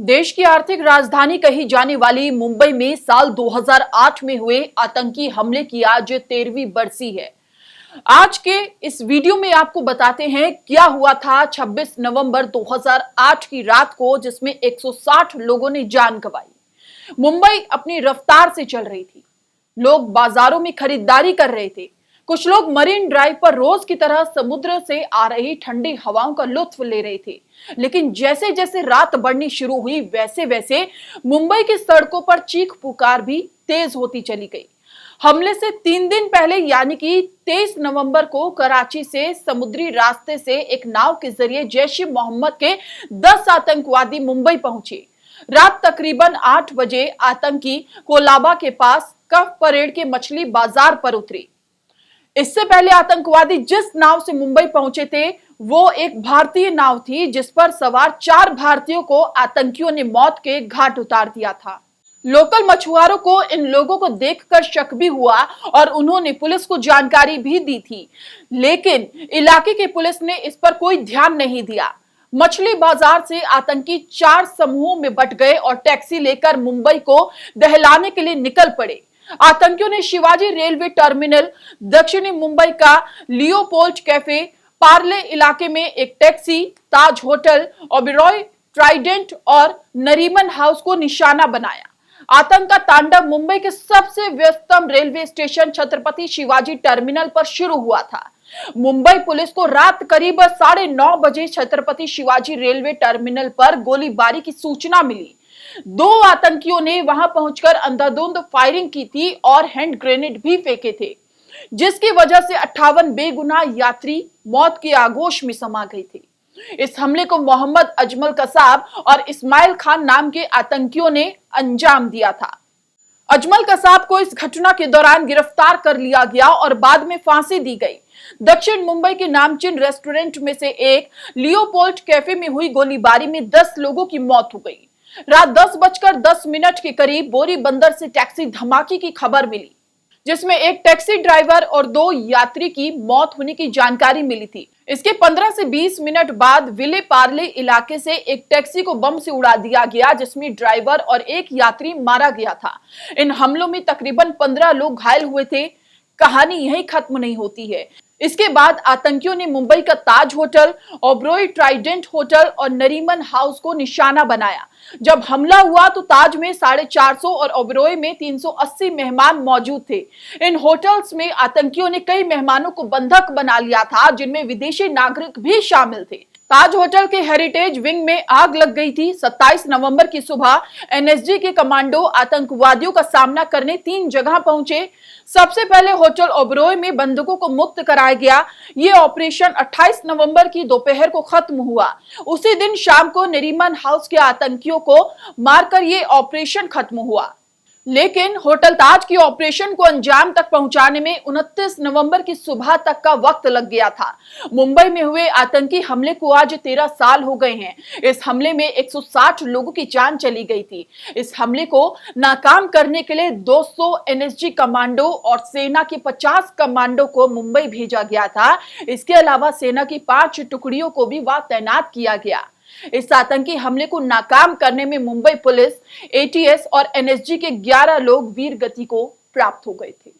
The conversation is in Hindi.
देश की आर्थिक राजधानी कही जाने वाली मुंबई में साल 2008 में हुए आतंकी हमले की आज 13वीं बरसी है। आज के इस वीडियो में आपको बताते हैं क्या हुआ था 26 नवंबर 2008 की रात को, जिसमें 160 लोगों ने जान गंवाई। मुंबई अपनी रफ्तार से चल रही थी, लोग बाजारों में खरीदारी कर रहे थे, कुछ लोग मरीन ड्राइव पर रोज की तरह समुद्र से आ रही ठंडी हवाओं का लुत्फ ले रहे थे। लेकिन जैसे जैसे रात बढ़नी शुरू हुई, वैसे वैसे मुंबई की सड़कों पर चीख पुकार भी तेज होती चली गई। हमले से 3 दिन पहले यानी कि 23 नवंबर को कराची से समुद्री रास्ते से एक नाव के जरिए जैश-ए-मोहम्मद के 10 आतंकवादी मुंबई पहुंचे। रात तकरीबन 8 बजे आतंकी कोलाबा के पास कफ परेड के मछली बाजार पर उतरे। इससे पहले आतंकवादी जिस नाव से मुंबई पहुंचे थे वो एक भारतीय नाव थी, जिस पर सवार 4 भारतीयों को आतंकियों ने मौत के घाट उतार दिया था। लोकल मछुआरों को इन लोगों को देखकर शक भी हुआ और उन्होंने पुलिस को जानकारी भी दी थी, लेकिन इलाके की पुलिस ने इस पर कोई ध्यान नहीं दिया। मछली बाजार से आतंकी 4 समूहों में बंट गए और टैक्सी लेकर मुंबई को दहलाने के लिए निकल पड़े। आतंकियों ने शिवाजी रेलवे टर्मिनल, दक्षिणी मुंबई का लियोपोल्ड कैफे, पार्ले इलाके में एक टैक्सी, ताज होटल, ओबेरॉय ट्राइडेंट और नरीमन हाउस को निशाना बनाया। आतंक का तांडव मुंबई के सबसे व्यस्तम railway station Chhatrapati Shivaji terminal पर शुरू हुआ था। मुंबई पुलिस को रात करीब 9:30 बजे छत्रपति शिवाजी रेलवे टर्मिनल पर गोलीबारी की सूचना मिली। 2 आतंकियों ने वहां पहुंचकर अंधाधुंध फायरिंग की थी और हैंड ग्रेनेड भी फेंके थे, जिसकी वजह से 58 बेगुनाह यात्री मौत के आगोश में समा गए थे। इस हमले को मोहम्मद अजमल कसाब और इस्माइल खान नाम के आतंकियों ने अंजाम दिया था। अजमल कसाब को इस घटना के दौरान गिरफ्तार कर लिया गया और बाद में फांसी दी गई। दक्षिण मुंबई के नामचीन रेस्टोरेंट में से एक लियोपोल्ड कैफे में हुई गोलीबारी में 10 लोगों की मौत हो गई। रात 10:10 के करीब बोरी बंदर से टैक्सी धमाके की खबर मिली, जिसमें एक टैक्सी ड्राइवर और 2 यात्री की मौत होने की जानकारी मिली थी। इसके 15 से 20 मिनट बाद विले पार्ले इलाके से एक टैक्सी को बम से उड़ा दिया गया, जिसमें ड्राइवर और एक यात्री मारा गया था। इन हमलों में तकरीबन 15 लोग घायल हुए थे। कहानी यहीं खत्म नहीं होती है। इसके बाद आतंकियों ने मुंबई का ताज होटल, ओबेरॉय ट्राइडेंट होटल और नरीमन हाउस को निशाना बनाया। जब हमला हुआ तो ताज में 450 और ओबेरॉय में 380 मेहमान मौजूद थे। इन होटल्स में आतंकियों ने कई मेहमानों को बंधक बना लिया था, जिनमें विदेशी नागरिक भी शामिल थे। ताज होटल के हेरिटेज विंग में आग लग गई थी। 27 नवंबर की सुबह एनएसजी के कमांडो आतंकवादियों का सामना करने 3 जगह पहुंचे। सबसे पहले होटल ओबेरॉय में बंधकों को मुक्त कराया गया। ये ऑपरेशन 28 नवंबर की दोपहर को खत्म हुआ। उसी दिन शाम को नरीमन हाउस के आतंकियों को मारकर ये ऑपरेशन खत्म हुआ। लेकिन होटल ताज की ऑपरेशन को अंजाम तक पहुंचाने में 29 नवंबर की सुबह तक का वक्त लग गया था। मुंबई में हुए आतंकी हमले को आज 13 साल हो गए हैं। इस हमले में 160 लोगों की जान चली गई थी। इस हमले को नाकाम करने के लिए 200 एनएसजी कमांडो और सेना के 50 कमांडो को मुंबई भेजा गया था। इसके अलावा सेना की 5 टुकड़ियों को भी वहां तैनात किया गया। इस आतंकी हमले को नाकाम करने में मुंबई पुलिस, एटीएस और एनएसजी के 11 लोग वीर गति को प्राप्त हो गए थे।